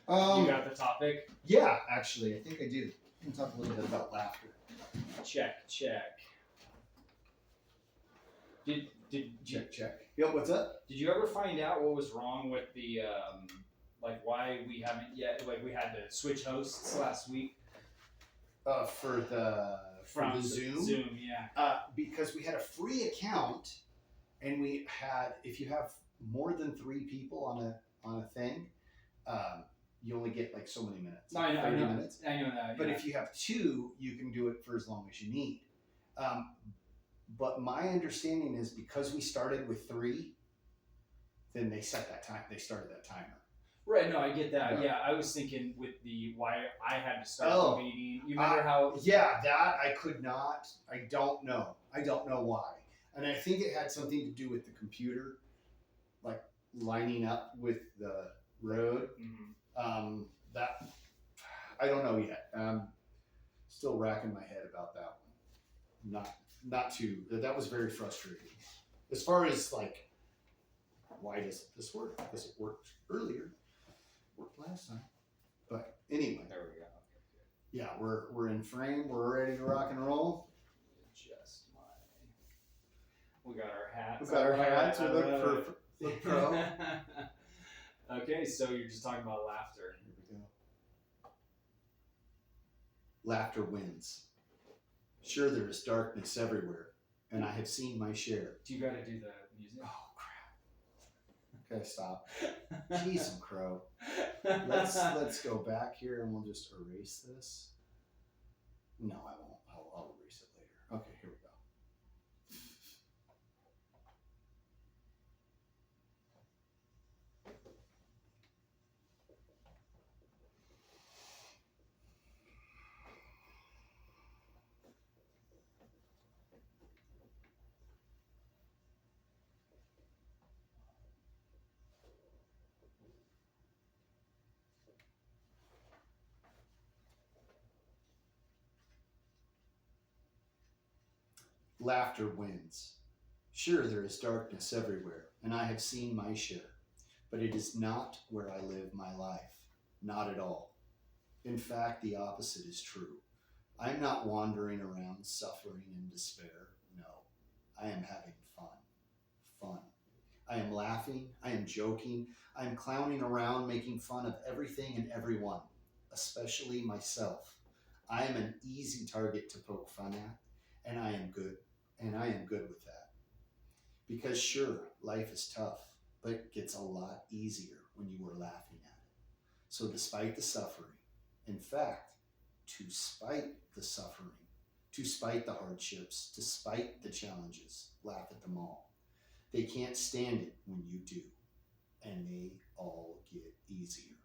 You got the topic? Yeah, actually, I think I do. We can talk a little bit about laughter. Check. Check. Yo, what's up? Did you ever find out what was wrong with the like why we haven't yet? Like we had to switch hosts last week For the Zoom. Zoom, yeah. Because we had a free account, and we had, if you have more than 3 people on a thing, you only get like so many minutes. I know 30 minutes. I know that. But yeah. if you have 2, you can do it for as long as you need. But my understanding is because we started with 3, then they set that time. They started that timer. Right, no, I get that. Right. Yeah, I was thinking with the why I had to start the meeting. You remember how? Yeah, that I could not. I don't know. I don't know why. And I think it had something to do with the computer, like lining up with the road. Mm-hmm. That I don't know yet. Still racking my head about that one. Not too. That was very frustrating. As far as like, why does this work? Because it worked earlier. Worked last time. But anyway. There we go. Yeah, we're in frame. We're ready to rock and roll. Adjust we got our hats. We got our hats. We look pro. Okay, so you're just talking about laughter. Here we go. Laughter wins. Sure, there is darkness everywhere, and I have seen my share. Do you got to do the music? Oh crap! Okay, stop. Jeez, crow. Let's go back here, and we'll just erase this. No, I won't. I'll erase it later. Okay, here we go. Laughter wins. Sure, there is darkness everywhere, and I have seen my share, but it is not where I live my life. Not at all. In fact, the opposite is true. I'm not wandering around suffering and despair. No, I am having fun. Fun. I am laughing. I am joking. I am clowning around, making fun of everything and everyone, especially myself. I am an easy target to poke fun at, and I am good. And I am good with that. Because sure, life is tough, but it gets a lot easier when you are laughing at it. So despite the suffering, in fact, to spite the suffering, to spite the hardships, to spite the challenges, laugh at them all. They can't stand it when you do, and they all get easier.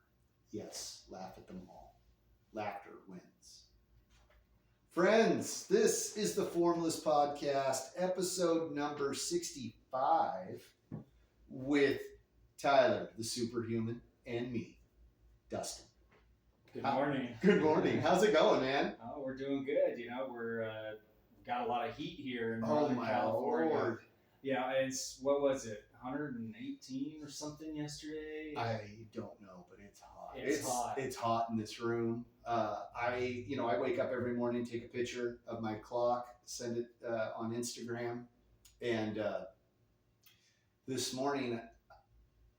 Yes, laugh at them all. Laughter wins. Friends, this is the Formless Podcast, episode number 65, with Tyler, the superhuman, and me, Dustin. Good morning. Good morning. How's it going, man? Oh, we're doing good. You know, we're got a lot of heat here in Northern California. Lord. Yeah, it's, what was it, 118 or something yesterday? I don't know, but it's hot. It's hot. It's hot in this room. I wake up every morning, take a picture of my clock, send it on Instagram, and this morning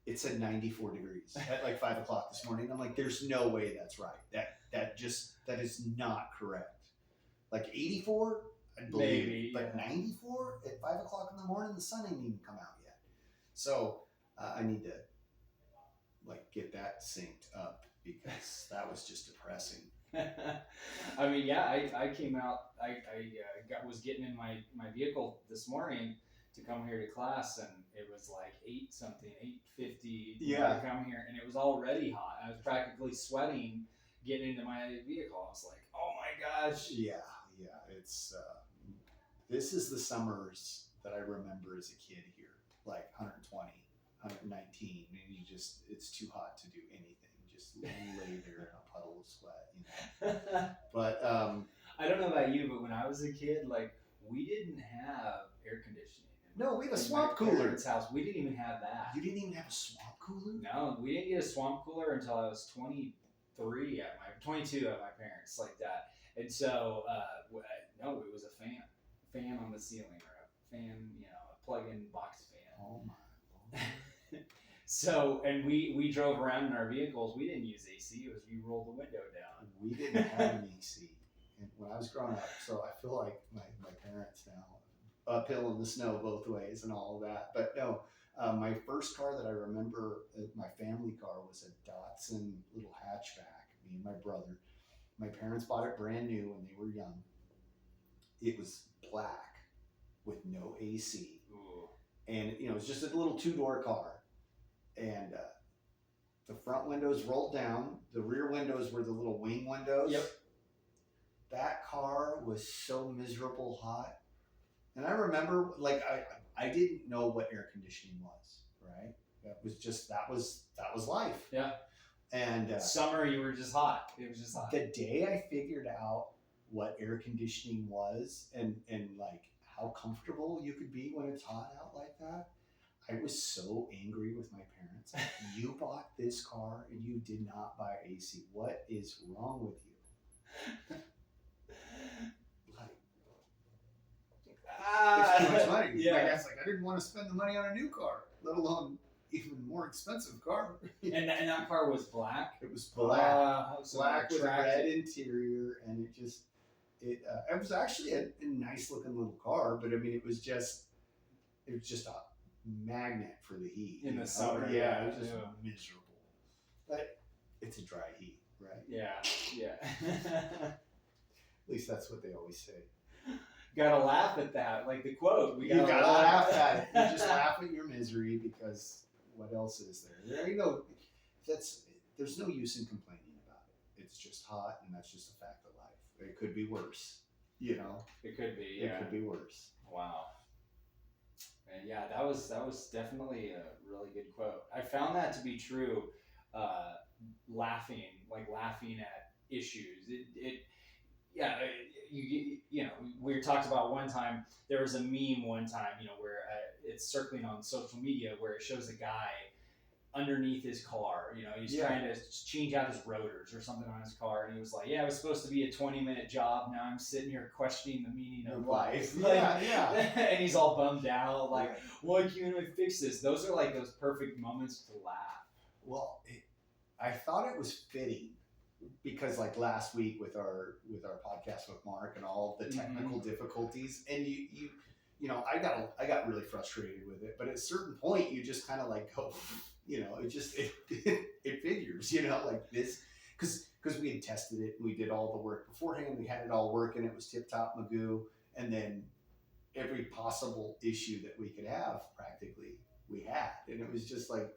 it said 94 degrees at like 5 o'clock this morning. I'm like, there's no way that's right. That is not correct. Like 84, I believe, Maybe, but yeah. 94 at 5 o'clock in the morning, the sun ain't even come out yet. So I need to like get that synced up because that was just depressing. I mean, yeah, I came out, was getting in my vehicle this morning to come here to class, and it was like 8:50 to come here, and it was already hot. I was practically sweating getting into my vehicle. I was like, oh my gosh. Yeah, it's this is the summers that I remember as a kid here, like 120, 119, and it's too hot to do anything. Just lay there in a puddle of sweat, you know. But I don't know about you, but when I was a kid, like, we didn't have air conditioning in No, we had a in swamp my cooler. parents' house. We didn't even have that. You didn't even have a swamp cooler? No, we didn't get a swamp cooler until I was 22 at my parents, like that. And so, no, it was a fan on the ceiling, or a fan, a plug-in box fan. Oh my Lord. So, and we drove around in our vehicles. We didn't use AC. It was you roll the window down. We didn't have an AC when I was growing up, so I feel like my parents now, uphill in the snow both ways and all of that. But no, my first car that I remember, my family car, was a Datsun little hatchback. Me and my brother. My parents bought it brand new when they were young. It was black with no AC. Ooh. And it was just a little 2-door car. And the front windows rolled down. The rear windows were the little wing windows. Yep. That car was so miserable hot. And I remember, like, I didn't know what air conditioning was, right? That was life. Yeah. And summer, you were just hot. It was just hot. The day I figured out what air conditioning was and like how comfortable you could be when it's hot out like that, I was so angry with my parents. You bought this car and you did not buy AC. What is wrong with you? It's too much money. Yeah. My dad's like, I didn't want to spend the money on a new car, let alone even more expensive car. and that car was black. It was black, so black with a attractive. red interior, and it was actually a nice looking little car, but I mean, it was just a magnet for the heat in the summer. Yeah, it was just miserable. But it's a dry heat, right? Yeah. At least that's what they always say. Gotta laugh at that, like the quote. You gotta laugh at it. You just laugh at your misery, because what else is there? There's no use in complaining about it. It's just hot, and that's just a fact of life. It could be worse, It could be. Yeah. It could be worse. Wow. And yeah, that was definitely a really good quote. I found that to be true. Laughing at issues. We talked about one time, there was a meme one time, where it's circling on social media, where it shows a guy underneath his car, he's trying to change out his rotors or something on his car, and he was like, yeah, it was supposed to be a 20-minute job, now I'm sitting here questioning the meaning of life. And he's all bummed out, like, why can't I fix this? Those are like those perfect moments to laugh. Well, I thought it was fitting, because like last week with our podcast with Marc and all the technical difficulties, and I got really frustrated with it, but at a certain point you just kind of like go, it figures, like this, because we had tested it and we did all the work beforehand, we had it all working, it was tip top magoo, and then every possible issue that we could have practically we had, and it was just like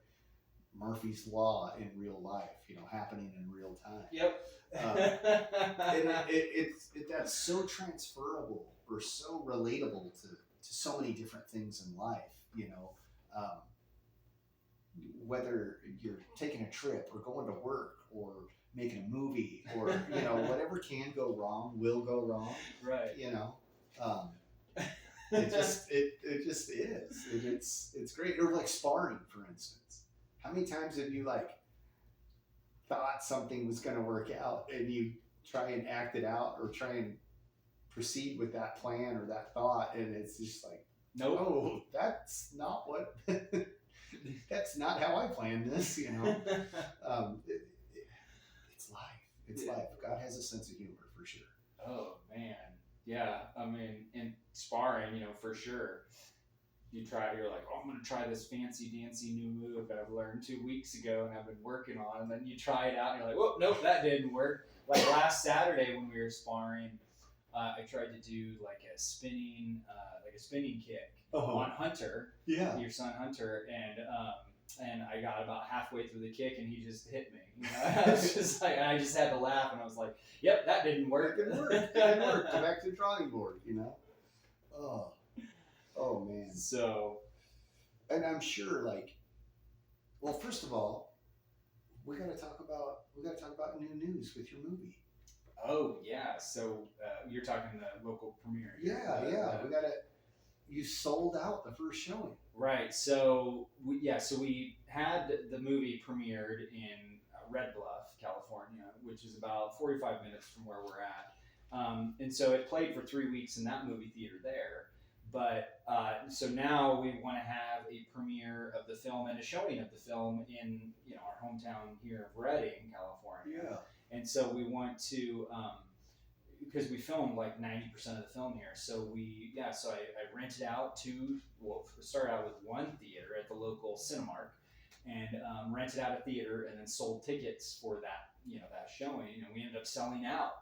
Murphy's Law in real life, happening in real time. Yep. That's so transferable or so relatable to so many different things in life, whether you're taking a trip or going to work or making a movie or, whatever can go wrong will go wrong. Right. It just is. It's great. Or like sparring, for instance. How many times have you thought something was going to work out and you try and act it out or try and proceed with that plan or that thought, and it's just like, no, that's not what, that's not how I planned this, It's life. It's life. God has a sense of humor, for sure. Oh, man. Yeah. I mean, in sparring, for sure. You're like, oh, I'm going to try this fancy dancy new move that I've learned 2 weeks ago and I've been working on. And then you try it out and you're like, whoop, nope, that didn't work. Like last Saturday when we were sparring, I tried to do like a spinning kick on Hunter, your son Hunter, and I got about halfway through the kick and he just hit me. I was just like, I just had to laugh and I was like, yep, that didn't work. It didn't work. Go back to the drawing board, Oh man. So, and I'm sure, well, first of all, we got to talk about new news with your movie. Oh yeah. So you're talking the local premiere. Yeah. We got to, you sold out the first showing. Right. So we had the movie premiered in Red Bluff, California, which is about 45 minutes from where we're at. And so it played for 3 weeks in that movie theater there. But so now we want to have a premiere of the film and a showing of the film in our hometown here of Redding, California. Yeah. And so we want to because we filmed like 90% of the film here. So I rented out started out with one theater at the local Cinemark and rented out a theater and then sold tickets for that showing, and we ended up selling out.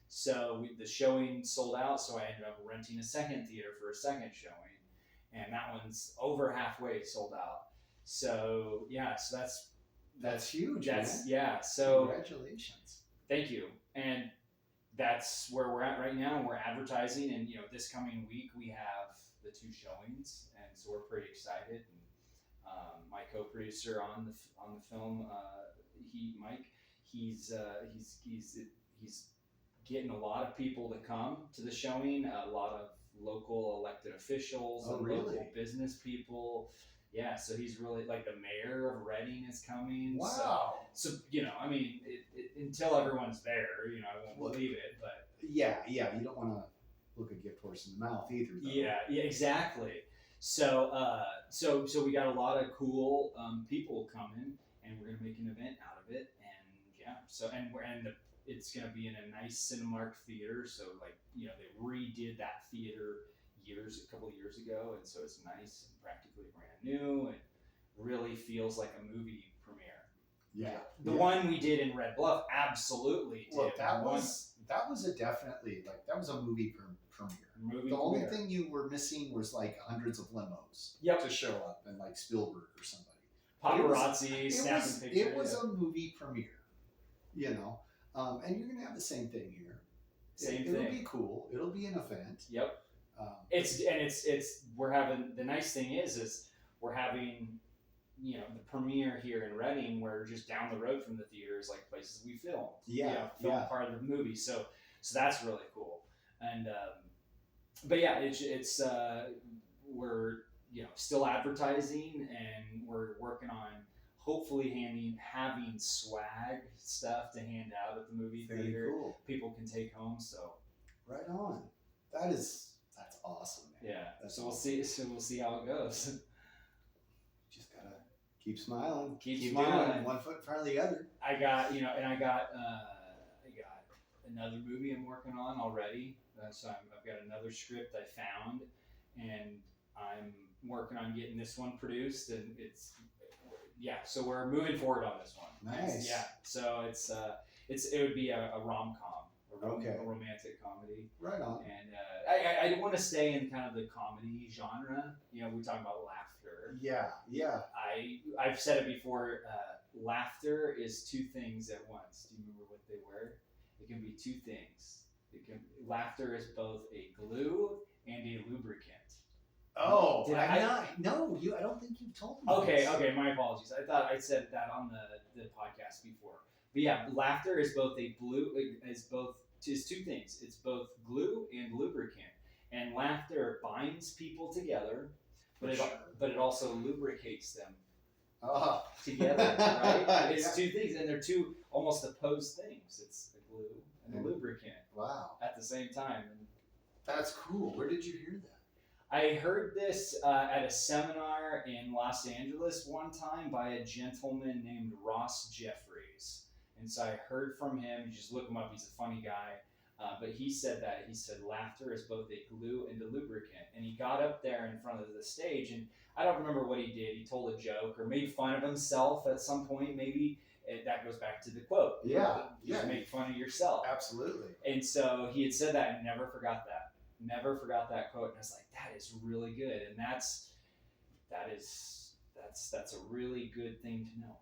So the showing sold out, so I ended up renting a second theater for a second showing, and that one's over halfway sold out. So that's huge. So congratulations. Thank you. And that's where we're at right now. We're advertising, and this coming week we have the 2 showings, and so we're pretty excited. And my co-producer on the film, Mike, he's getting a lot of people to come to the showing. A lot of local elected officials and local business people. Yeah, so he's really like the mayor of Redding is coming. Wow. So I mean, until everyone's there, I won't believe it. But yeah, you don't want to look a gift horse in the mouth either. Though. Yeah, exactly. So we got a lot of cool people coming, and we're gonna make an event out of it. And it's gonna be in a nice Cinemark theater. So they redid that theater a couple of years ago, and so it's nice and practically brand new, and really feels like a movie premiere. Yeah, the one we did in Red Bluff absolutely did. Well, that was that was a movie premiere. The only thing you were missing was like hundreds of limos to show up, and like Spielberg or somebody. Paparazzi snapping pictures. It was a movie premiere, and you're gonna have the same thing here. It'll be cool. It'll be an event. Yep. We're having, the nice thing is we're having the premiere here in Redding, where just down the road from the theater is like places we filmed. Film part of the movie. So that's really cool. And but yeah, it's we're still advertising, and we're working on hopefully having swag stuff to hand out at the movie theater. Cool. People can take home. So right on. That's awesome, man. Yeah. We'll see. So we'll see how it goes. Just gotta keep smiling. Keep smiling. One foot in front of the other. I got I got another movie I'm working on already. So I've got another script I found, and I'm working on getting this one produced, and so we're moving forward on this one. Nice. So it would be a rom-com, a romantic comedy. Right on. And I want to stay in kind of the comedy genre. We talk about laughter. Yeah. I've said it before. Laughter is 2 things at once. Do you remember what they were? It can be 2 things. Laughter is both a glue and a lubricant. Oh, No, I don't think you've told me. Okay. My apologies. I thought I said that on the podcast before. But yeah, laughter is both is 2 things. It's both glue and lubricant. And laughter binds people together, but it also lubricates them together, right? It's 2 things, and they're 2 almost opposed things. It's the glue and the lubricant. Wow. At the same time. And that's cool. Where did you hear that? I heard this at a seminar in Los Angeles one time by a gentleman named Ross Jeffries. And so I heard from him. You just look him up. He's a funny guy. But he said that. He said laughter is both a glue and a lubricant. And he got up there in front of the stage, and I don't remember what he did. He told a joke or made fun of himself at some point. Maybe that goes back to the quote. Just make fun of yourself. Absolutely. And so he had said that and never forgot that. Never forgot that quote. And I was like, that is really good. And that's a really good thing to know.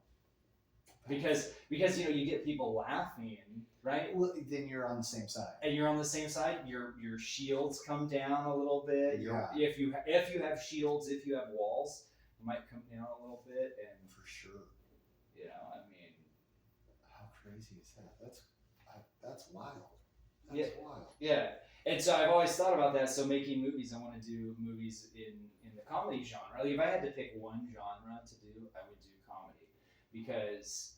Because you get people laughing, right? Well, then you're on the same side. And you're on the same side. Your shields come down a little bit. If you have shields, if you have walls, it might come down a little bit. And for sure. I mean, how crazy is that? That's wild. That's wild. Yeah. And so I've always thought about that. So making movies, I want to do movies in the comedy genre. Like if I had to pick one genre to do, I would do comedy, because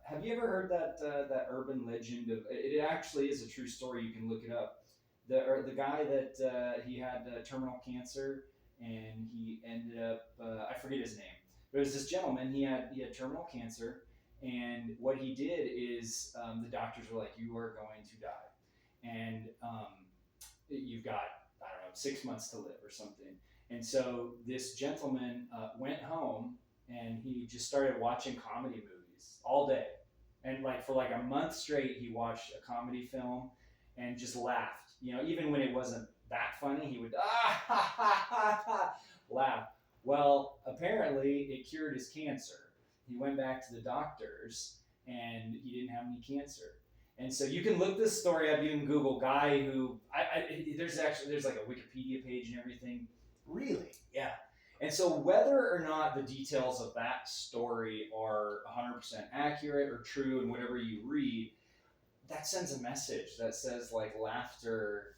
have you ever heard that urban legend of it? Actually is a true story. You can look it up. The guy that he had terminal cancer, and he ended up I forget his name, but it was this gentleman. He had terminal cancer, and what he did is the doctors were like, "You are going to die," and you've got, I don't know, 6 months to live or something. And so this gentleman went home, and he just started watching comedy movies all day, and like for like a month straight, he watched a comedy film and just laughed. Even when it wasn't that funny, he would ha ha ha ha laugh. Well, apparently it cured his cancer. He went back to the doctors, and he didn't have any cancer. And so you can look this story up. You can Google guy who there's like a Wikipedia page and everything. Really? Yeah. And so whether or not the details of that story are 100% accurate or true, and whatever you read, that sends a message that says like laughter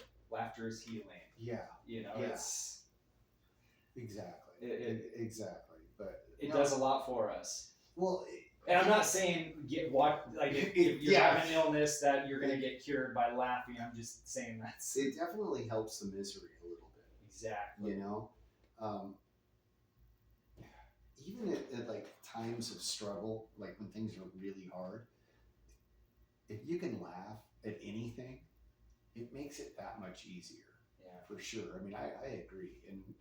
is healing. Yeah. It's exactly. Exactly. But it does a lot for us. Well. And I'm not saying if you're having an illness that you're going to get cured by laughing. I'm just saying it definitely helps the misery a little bit. Exactly. Even at like times of struggle, like when things are really hard, if you can laugh at anything, it makes it that much easier. Yeah, for sure. I mean, I agree, and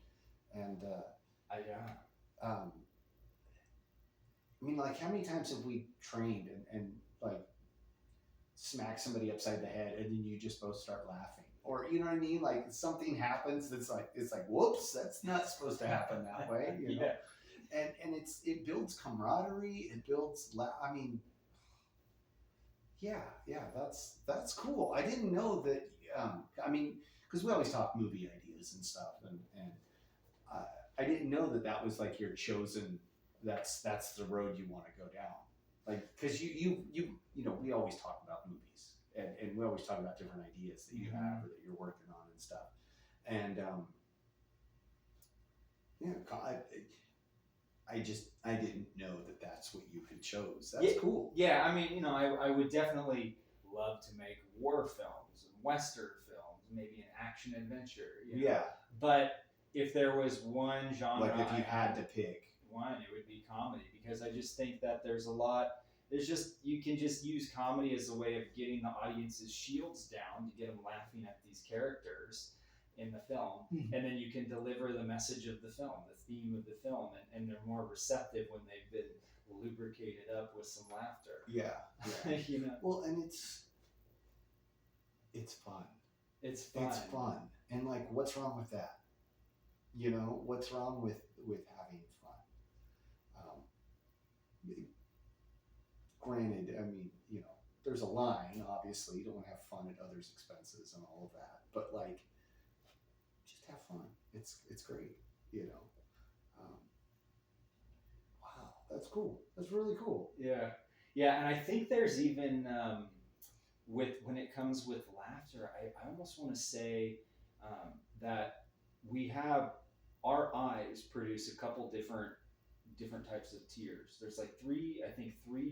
I mean, like, how many times have we trained and like smack somebody upside the head, and then you just both start laughing, or you know what I mean? Like something happens that's like whoops, that's not supposed to happen that way, Yeah. And it builds camaraderie. It builds. I mean, yeah, that's cool. I didn't know that. I mean, because we always talk movie ideas and stuff, and I didn't know that was like your chosen. That's the road you want to go down. Like, because you we always talk about movies, and we always talk about different ideas that you have or that you're working on and stuff. And I didn't know that that's what you had chose. That's cool. Yeah, I mean, I would definitely love to make war films and Western films, maybe an action adventure. Yeah. But if there was one genre, like if you had to pick one, it would be comedy, because I just think that you can just use comedy as a way of getting the audience's shields down to get them laughing at these characters in the film, and then you can deliver the message of the film, the theme of the film, and they're more receptive when they've been lubricated up with some laughter. Yeah. Well, and it's fun. It's fun, and like, what's wrong with that? What's wrong with having fun? Granted, I mean, there's a line. Obviously, you don't want to have fun at others' expenses and all of that, but like, just have fun. It's great, Wow, that's cool. That's really cool. Yeah, and I think there's even when it comes with laughter, I almost want to say that we have our eyes produce a couple different types of tears. There's like three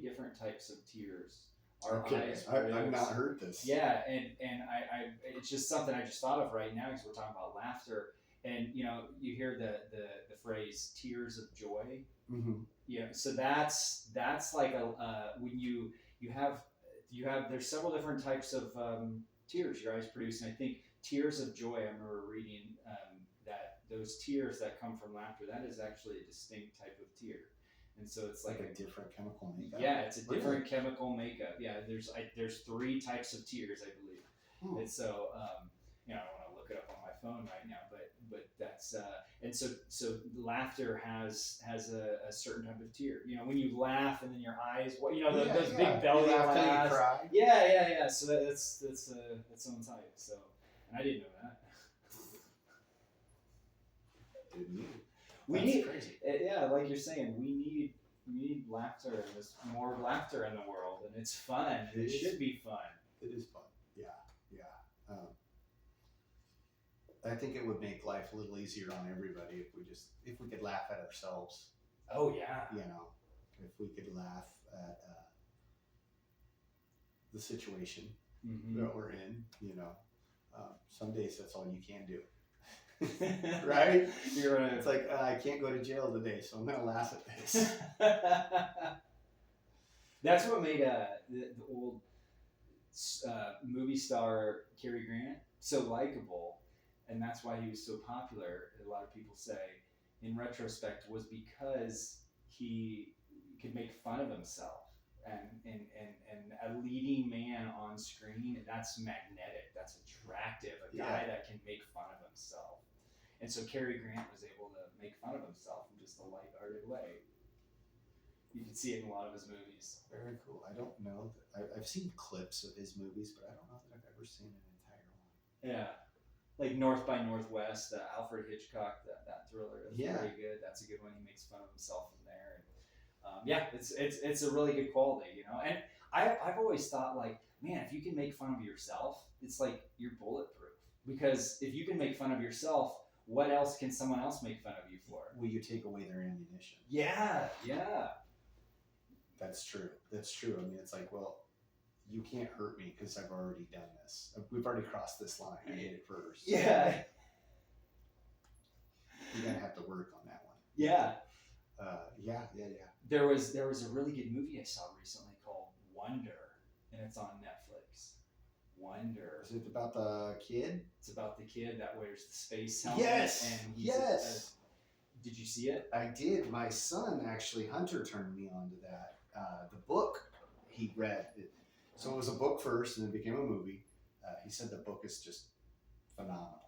different types of tears. I've not heard this. Yeah, and I it's just something I just thought of right now, because we're talking about laughter, and you hear the phrase tears of joy. Mm-hmm. Yeah, so that's like when you have there's several different types of tears your eyes produce, and I think tears of joy, I remember reading that those tears that come from laughter, that is actually a distinct type of tear. And so it's like a different chemical makeup. Yeah, it's a different chemical makeup. Yeah, there's three types of tears, I believe. And so I don't want to look it up on my phone right now, but that's and so laughter has a certain type of tear. When you laugh and then your eyes, those big belly laughs. Yeah. So that's its own type. So, and I didn't know that. We need, crazy. Like you're saying, we need laughter, and there's more laughter in the world, and it's fun. It should be fun. It is fun. Yeah. I think it would make life a little easier on everybody if we could laugh at ourselves. Oh yeah. You know, if we could laugh at the situation that we're in. You know, some days that's all you can do. Right? You're right. It's like I can't go to jail today, so I'm gonna laugh at this. That's what made the old movie star Cary Grant so likable, and that's why he was so popular. A lot of people say, in retrospect, was because he could make fun of himself, and a leading man on screen. That's magnetic. That's attractive. A guy that can make fun of himself, and so Cary Grant was able to make fun of himself in just a lighthearted way. You can see it in a lot of his movies. Very cool. I don't know. I've seen clips of his movies, but I don't know that I've ever seen an entire one. Yeah. Like North by Northwest, Alfred Hitchcock, that thriller is pretty good. That's a good one. He makes fun of himself in there. And, it's a really good quality, you know. And I've always thought, like, man, if you can make fun of yourself, it's like you're bulletproof. Because if you can make fun of yourself, what else can someone else make fun of you for? Will you take away their ammunition? Yeah. That's true. I mean, it's like, well, you can't hurt me because I've already done this. We've already crossed this line. I did it first. Yeah. You're going to have to work on that one. Yeah. Yeah. There was a really good movie I saw recently called Wonder, and it's on Netflix. Wonder. Is it about the kid? It's about the kid that wears the space helmet. Yes. And did you see it? I did. My son, actually, Hunter, turned me on to that. The book he read. So it was a book first, and then became a movie. He said the book is just phenomenal.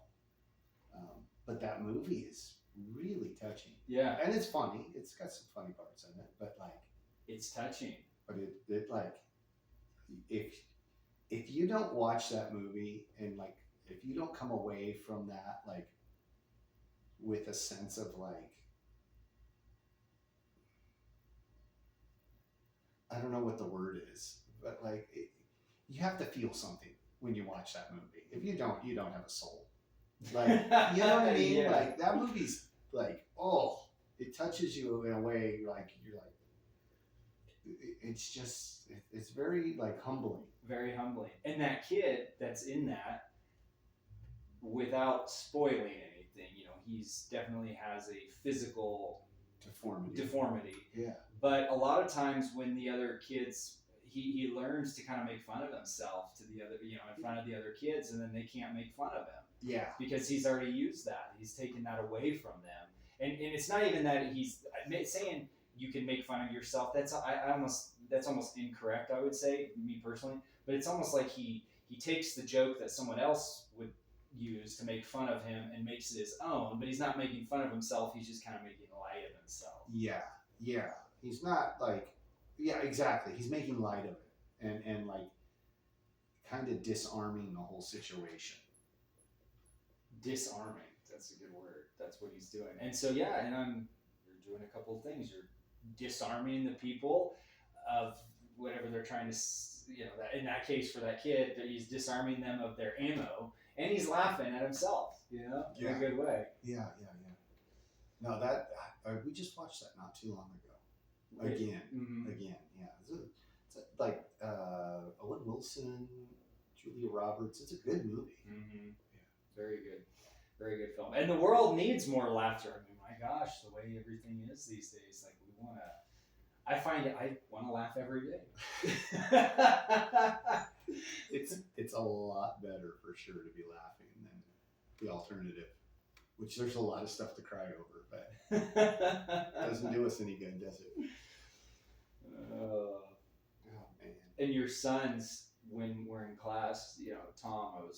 But that movie is really touching. Yeah. And it's funny. It's got some funny parts in it, but like, it's touching. But it like, if you don't watch that movie and like, if you don't come away from that like with a sense of like, I don't know what the word is, but like, you have to feel something when you watch that movie. If you don't have a soul. Like, you know what I mean? Yeah. Like, that movie's like, oh, it touches you in a way like you're like, it's just, it's very like humbling. Very humbling. And that kid that's in that, without spoiling anything, you know, he's definitely has a physical deformity. Yeah. But a lot of times when the other kids, he learns to kind of make fun of himself to the other, you know, in front of the other kids, and then they can't make fun of him. Yeah. Because he's already used that. He's taken that away from them. And it's not even that he's saying you can make fun of yourself. That's almost incorrect, I would say, me personally. But it's almost like he takes the joke that someone else would use to make fun of him and makes it his own, but he's not making fun of himself. He's just kind of making light of himself. Yeah. He's not like, yeah, exactly. He's making light of it and like kind of disarming the whole situation. Disarming. That's a good word. That's what he's doing. And so, yeah, and you're doing a couple of things. You're disarming the people of whatever they're trying to, you know, that in that case for that kid, he's disarming them of their ammo, and he's laughing at himself, you know, in a good way. Yeah. No, that we just watched that not too long ago. Again, yeah. It's like Owen Wilson, Julia Roberts. It's a good movie. Mm-hmm. Yeah, very good film. And the world needs more laughter. I mean, my gosh, the way everything is these days, like I want to laugh every day. It's a lot better for sure to be laughing than the alternative, which there's a lot of stuff to cry over, but it doesn't do us any good, does it? Oh man! And your sons, when we're in class, you know, Tom,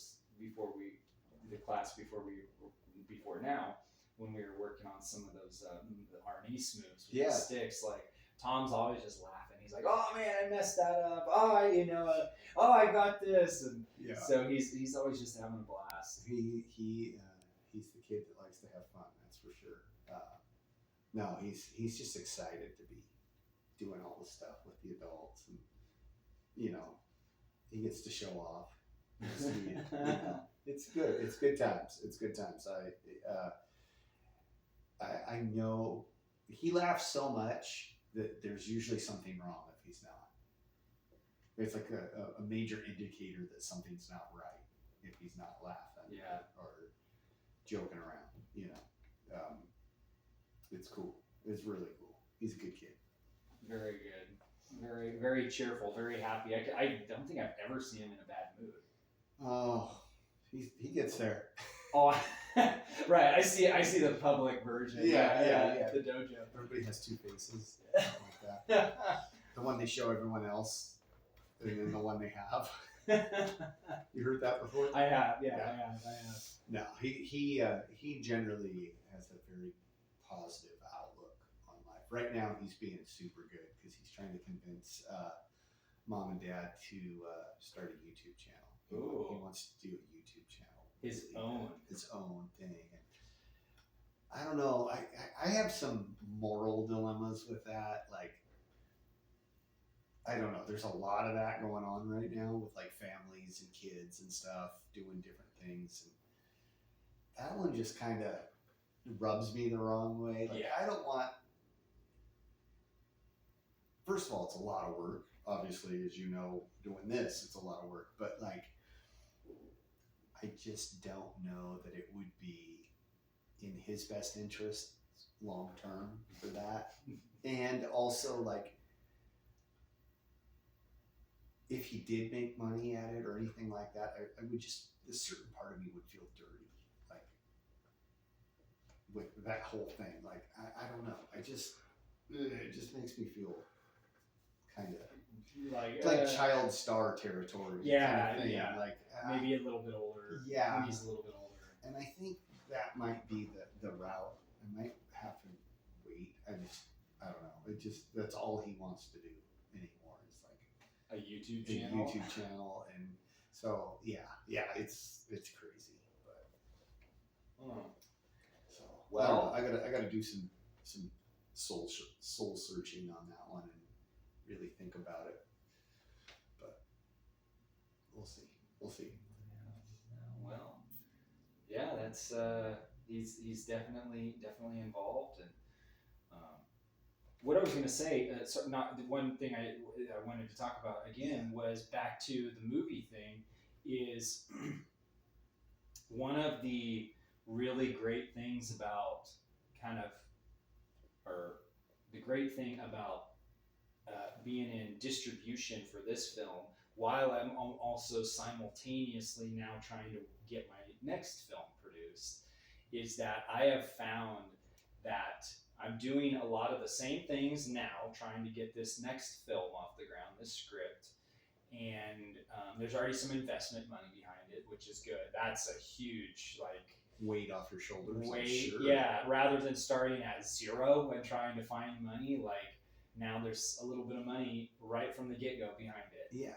before now, when we were working on some of those Arnis moves with the sticks, like Tom's always just laughing. He's like, "Oh man, I messed that up. Oh, I got this," and so he's always just having a blast. He's the kid that likes to have fun. That's for sure. No, he's just excited to be doing all the stuff with the adults, and you know, he gets to show off. You know, It's good. It's good times. It's good times. I know he laughs so much that there's usually something wrong if he's not. It's like a major indicator that something's not right if he's not laughing or joking around. You know, it's cool. It's really cool. He's a good kid. Very good. Very, very cheerful. Very happy. I don't think I've ever seen him in a bad mood. Oh, he gets there. Oh, right. I see the public version. Yeah. The dojo. Everybody has two faces, something like that. The one they show everyone else, and then the one they have. You heard that before? I have. Yeah. I have. No, he generally has a very positive outlook on life. Right now, he's being super good because he's trying to convince mom and dad to start a YouTube channel. He wants to do a YouTube channel. His own thing. And I don't know. I have some moral dilemmas with that. Like, I don't know. There's a lot of that going on right now with like families and kids and stuff doing different things. And that one just kind of rubs me the wrong way. Like, I don't want. First of all, it's a lot of work. Obviously, as you know, doing this, it's a lot of work. But like, I just don't know that it would be in his best interest long term for that. And also, like, if he did make money at it or anything like that, I would just, a certain part of me would feel dirty. Like, with that whole thing. Like, I don't know. It just makes me feel kind of like child star territory. Yeah, kind of thing. yeah. Like maybe a little bit older. Yeah, maybe he's a little bit older. And I think that might be the route. I might have to wait. I don't know. It just, that's all he wants to do anymore. It's like a YouTube channel. And so yeah, it's crazy. But so well, I gotta do some soul searching on that one and really think about it. But we'll see. Well, yeah, that's he's definitely involved. And what I was going to say, so not the one thing I wanted to talk about again was back to the movie thing. Is one of the really great things about the great thing about being in distribution for this film, while I'm also simultaneously now trying to get my next film produced, is that I have found that I'm doing a lot of the same things now, trying to get this next film off the ground, this script, and there's already some investment money behind it, which is good. That's a huge, like, weight off your shoulders. Sure. Yeah, rather than starting at zero and trying to find money, like, now there's a little bit of money right from the get-go behind it. Yeah.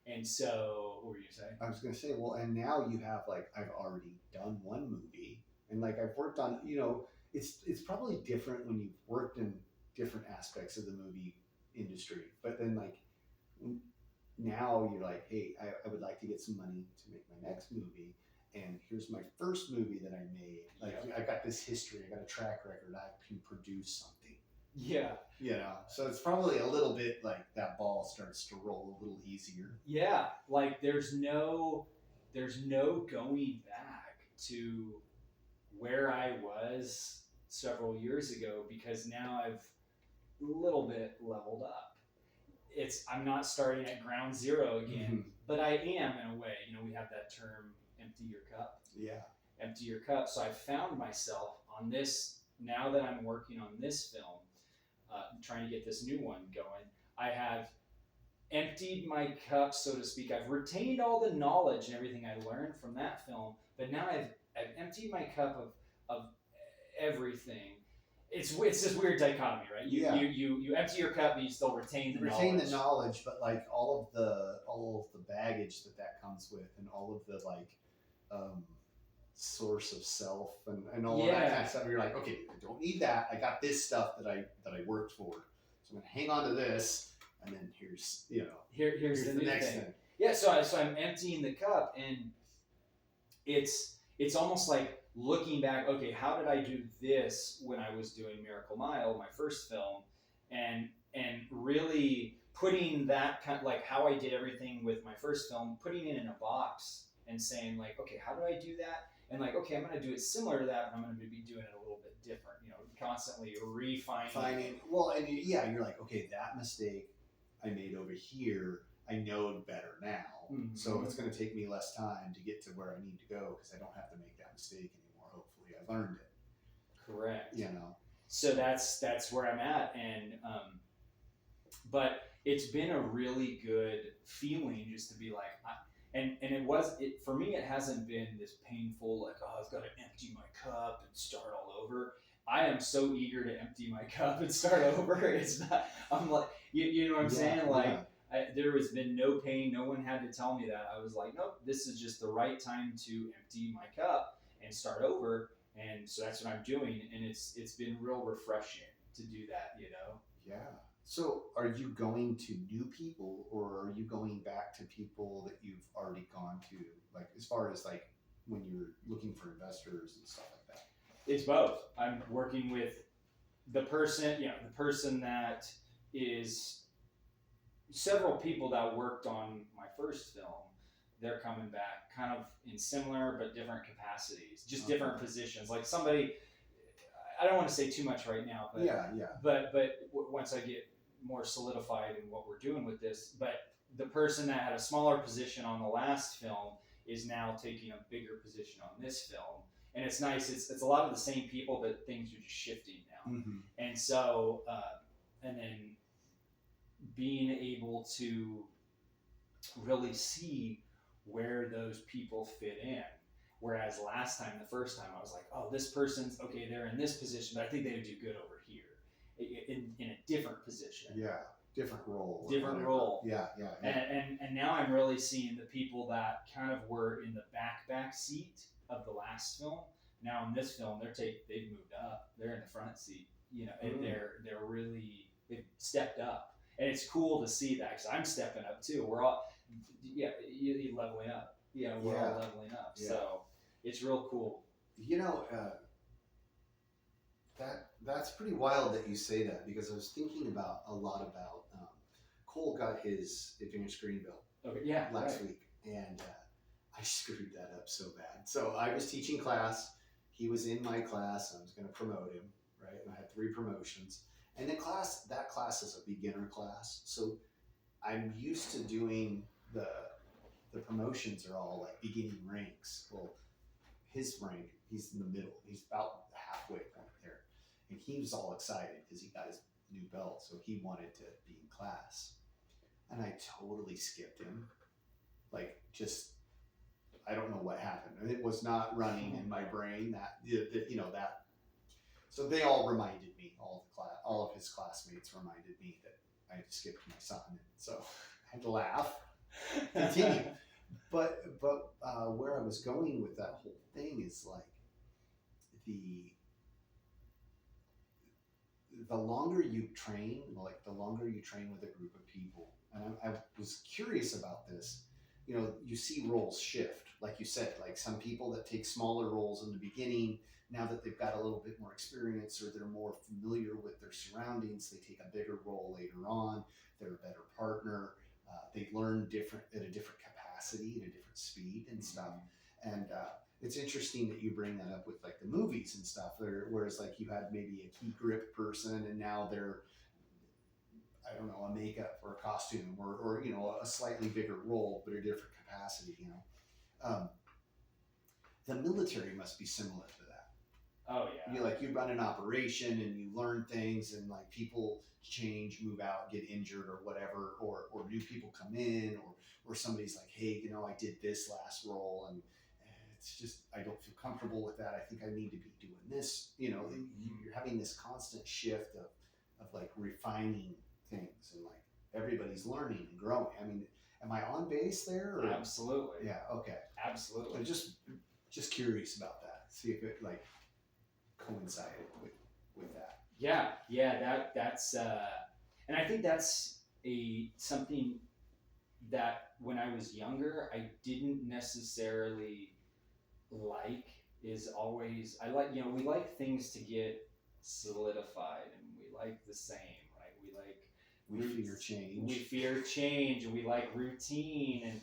And so, what were you saying? I was going to say, well, and now you have, like, I've already done one movie, and like I've worked on, you know, it's probably different when you've worked in different aspects of the movie industry, but then like now you're like, hey, I would like to get some money to make my next movie, and here's my first movie that I made. Like, I got this history, I got a track record, I can produce something. Yeah. You know, so it's probably a little bit like that ball starts to roll a little easier. Yeah, like there's no going back to where I was several years ago, because now I've a little bit leveled up. I'm not starting at ground zero again, but I am in a way. You know, we have that term, empty your cup. Yeah. Empty your cup. So I found myself on this, now that I'm working on this film, trying to get this new one going, I have emptied my cup, so to speak. I've retained all the knowledge and everything I learned from that film, but now I've emptied my cup of everything. It's this weird dichotomy, right? You empty your cup, but you still retain the knowledge. Retain the knowledge, but like all of the baggage that comes with, and all of the like source of self and all of that kind of stuff. You're like, okay, I don't need that. I got this stuff that I worked for, so I'm gonna hang on to this, and then here's the new next thing. Yeah, so I'm emptying the cup, and it's almost like looking back. Okay, how did I do this when I was doing Miracle Mile, my first film, and really putting that kind of like how I did everything with my first film, putting it in a box and saying like, okay, how do I do that? And like, okay, I'm going to do it similar to that, but I'm going to be doing it a little bit different. Constantly refining. Well, and you're like, okay, that mistake I made over here, I know better now. Mm-hmm. So it's going to take me less time to get to where I need to go because I don't have to make that mistake anymore. Hopefully, I've learned it. Correct. So that's where I'm at, and but it's been a really good feeling just to be like, and it for me. It hasn't been this painful like, oh, I've got to empty my cup and start all over. I am so eager to empty my cup and start over. It's not. I'm like, you know what I'm saying? Like, there has been no pain. No one had to tell me that. I was like, nope, this is just the right time to empty my cup and start over. And so that's what I'm doing, and it's been real refreshing to do that. Yeah. So, are you going to new people, or are you going back to people that you've already gone to? Like, as far as like when you're looking for investors and stuff like that. It's both. I'm working with the person that is several people that worked on my first film. They're coming back kind of in similar but different capacities, just different positions. Like somebody, I don't want to say too much right now, but but once I get more solidified in what we're doing with this, but the person that had a smaller position on the last film is now taking a bigger position on this film. And it's nice. It's a lot of the same people, but things are just shifting now. Mm-hmm. And so, and then being able to really see where those people fit in. Whereas the first time, I was like, oh, this person's okay. They're in this position, but I think they would do good over here in a different position. Yeah, different role. Yeah. And now I'm really seeing the people that kind of were in the back seat of the last film. Now in this film, they've moved up. They're in the front seat, and they've stepped up, and it's cool to see that because I'm stepping up too. We're all, you're leveling up. We're all leveling up. Yeah. So it's real cool. That's pretty wild that you say that because I was thinking a lot about Cole got his advanced screen bill last week, and I screwed that up so bad. So I was teaching class. He was in my class. I was going to promote him, right? And I had 3 promotions. And that class is a beginner class. So I'm used to doing the promotions are all like beginning ranks. Well, his rank, he's in the middle. He's about the halfway point there. And he was all excited because he got his new belt. So he wanted to be in class. And I totally skipped him. Like, just, I don't know what happened. It was not running in my brain that. So they all reminded me, all of his classmates reminded me that I had skipped my son. And so I had to laugh, continue. But where I was going with that whole thing is like the longer you train, like the longer you train with a group of people, and I was curious about this. You see roles shift, like you said, like some people that take smaller roles in the beginning, now that they've got a little bit more experience or they're more familiar with their surroundings, they take a bigger role later on. They're a better partner. They learn at a different capacity, at a different speed and stuff. And it's interesting that you bring that up with like the movies and stuff, whereas like you had maybe a key grip person and now they're, I don't know, a makeup or a costume or a slightly bigger role, but a different capacity, the military must be similar to that. Oh yeah. You run an operation and you learn things and like people change, move out, get injured or whatever, or new people come in or somebody's like, hey, I did this last role and it's just, I don't feel comfortable with that. I think I need to be doing this. You're having this constant shift of like refining things and like everybody's learning and growing. I mean, am I on base there? Or? Absolutely. Yeah. Okay. Absolutely. I'm just curious about that. See if it like coincided with that. Yeah. That's and I think that's something that when I was younger, I didn't necessarily like is always, I like, we like things to get solidified, and we like the same, right? We fear change. We fear change, and we like routine, and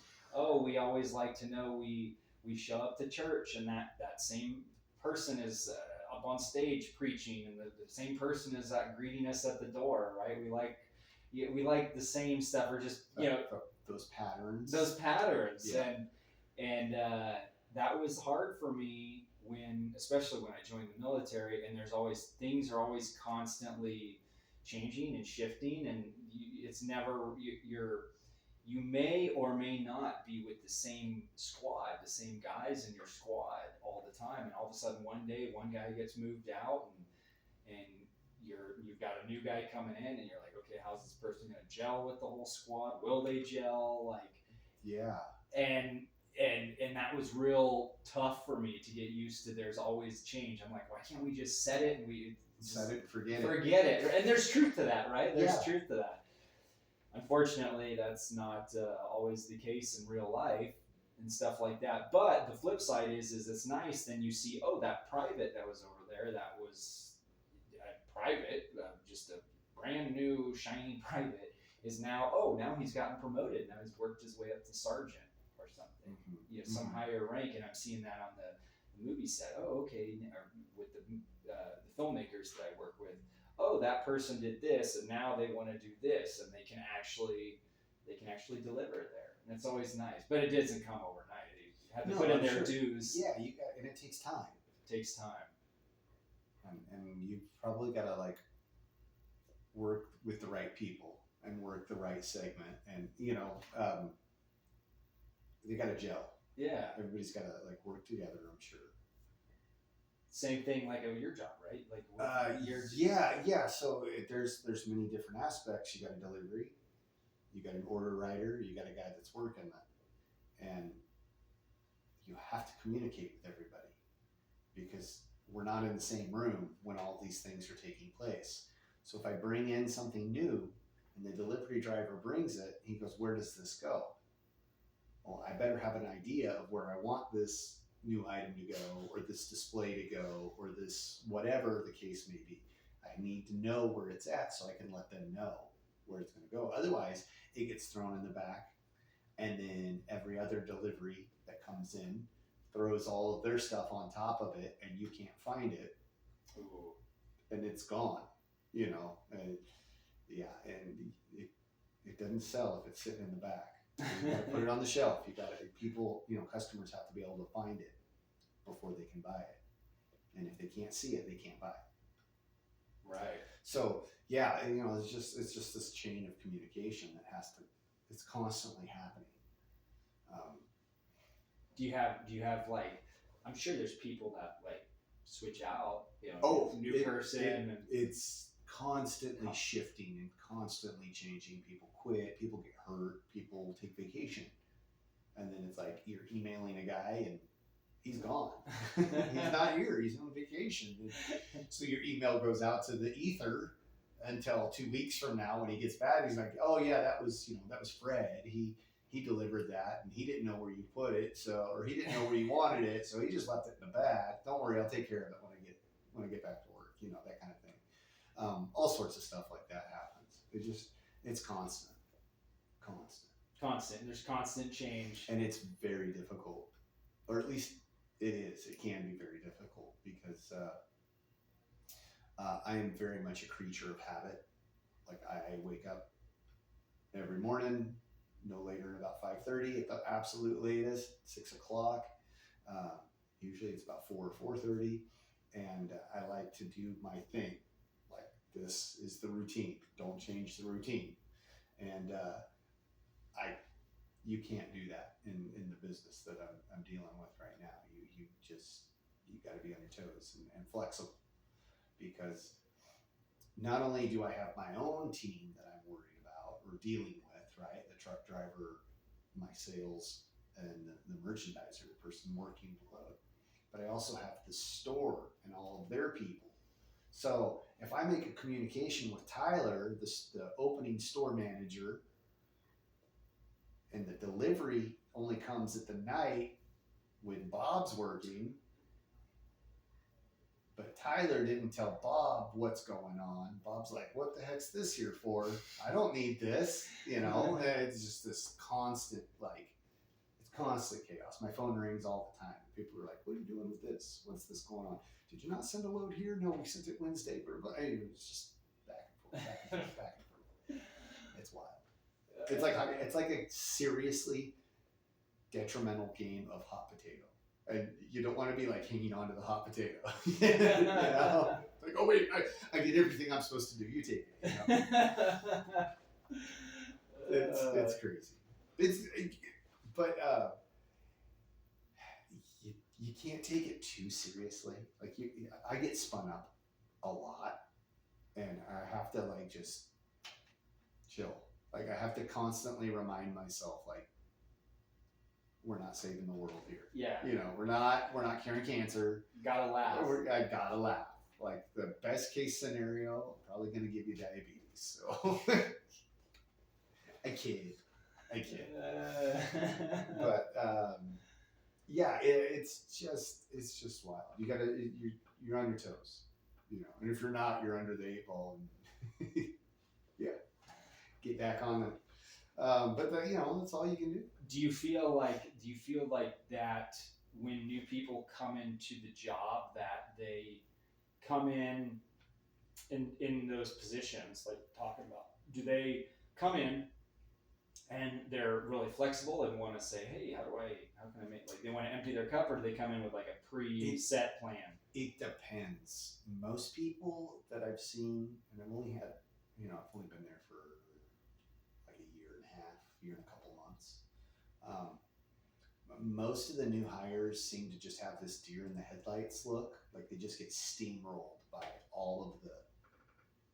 we always like to know we show up to church, and that same person is up on stage preaching, and the same person is greeting us at the door, right? We like the same stuff, or just those patterns. Yeah. And that was hard for me especially when I joined the military, and things are always constantly changing and shifting, and it's never you may or may not be with the same squad, the same guys in your squad all the time, and all of a sudden one day one guy gets moved out, and you've got a new guy coming in, and you're like, okay, how's this person going to gel with the whole squad? Will they gel? Like, yeah. And that was real tough for me to get used to. There's always change. I'm like, why can't we just set it and forget it? And there's truth to that, right? There's truth to that. Unfortunately, that's not always the case in real life and stuff like that. But the flip side is it's nice. Then you see, that private that was over there, that was private, just a brand new shiny private, is now he's gotten promoted. Now he's worked his way up to sergeant or something, some higher rank. And I'm seeing that on the movie set. Okay, with the filmmakers that I work with. That person did this, and now they want to do this, and they can actually deliver it there. And it's always nice, but it doesn't come overnight. You have to put in their dues. Yeah, and it takes time. And you've probably got to work with the right people and work the right segment, and they got to gel. Yeah, everybody's got to work together, I'm sure. Same thing like your job, right? Yeah. So there's many different aspects. You got a delivery, you got an order writer, you got a guy that's working that, and you have to communicate with everybody, because we're not in the same room when all these things are taking place. So if I bring in something new and the delivery driver brings it, he goes, where does this go? Well, I better have an idea of where I want this new item to go, or this display to go, or this whatever the case may be. I need to know where it's at so I can let them know where it's going to go. Otherwise, it gets thrown in the back, and then every other delivery that comes in throws all of their stuff on top of it, and you can't find it. Ooh. And it's gone, and it doesn't sell if it's sitting in the back. You got to put it on the shelf. Customers have to be able to find it before they can buy it. And if they can't see it, they can't buy it. Right. So yeah, it's just this chain of communication that it's constantly happening. Do you have I'm sure there's people that switch out, new person. It's constantly shifting and constantly changing. People quit, people get hurt, people take vacation. And then it's you're emailing a guy and he's gone. He's not here, he's on vacation. So your email goes out to the ether until 2 weeks from now when he gets back. He's like, oh yeah, that was Fred. He delivered that, and he didn't know where you put it, or he didn't know where you wanted it, so he just left it in the bag. Don't worry, I'll take care of it when I get back to work. That kind of thing. All sorts of stuff like that happens. It's constant. There's constant change, and it's very difficult, or at least it is. It can be very difficult because I am very much a creature of habit. I wake up every morning, no later than about 5:30 at the absolute latest, 6 o'clock. Usually it's about 4 or 4:30, and I like to do my thing. This is the routine. Don't change the routine. And you can't do that in the business that I'm dealing with right now. You got to be on your toes and flexible, because not only do I have my own team that I'm worried about or dealing with, right? The truck driver, my sales, and the merchandiser, the person working the load, but I also have the store and all of their people. So if I make a communication with Tyler, the opening store manager, and the delivery only comes at the night, when Bob's working, but Tyler didn't tell Bob what's going on. Bob's like, what the heck's this here for? I don't need this, you know? And it's just this constant, like, it's constant chaos. My phone rings all the time. People are like, what are you doing with this? What's this going on? Did you not send a load here? No, we sent it Wednesday. But it's just back and forth, back and forth, back and forth. It's wild. It's like a seriously detrimental game of hot potato. And you don't want to be like hanging on to the hot potato. You know? Like, oh wait, I did everything I'm supposed to do. You take it. You know? It's crazy. But you can't take it too seriously. Like I get spun up a lot, and I have to like just chill. Like I have to constantly remind myself, like, we're not saving the world here. Yeah. You know, we're not curing cancer. Gotta laugh. I gotta laugh. Like the best case scenario, I'm probably gonna give you diabetes. So I kid. But yeah, it's just wild. You're on your toes, you know. And if you're not, you're under the 8 ball. And yeah, get back on it. But you know, that's all you can do. Do you feel like that when new people come into the job that they come in those positions, like talking about, do they come in and they're really flexible and want to say, hey, how can I make, like, they want to empty their cup, or do they come in with like a pre-set plan? It depends. Most people that I've seen, and I've only been there for like a year and a couple months. Most of the new hires seem to just have this deer in the headlights look, like they just get steamrolled by all of the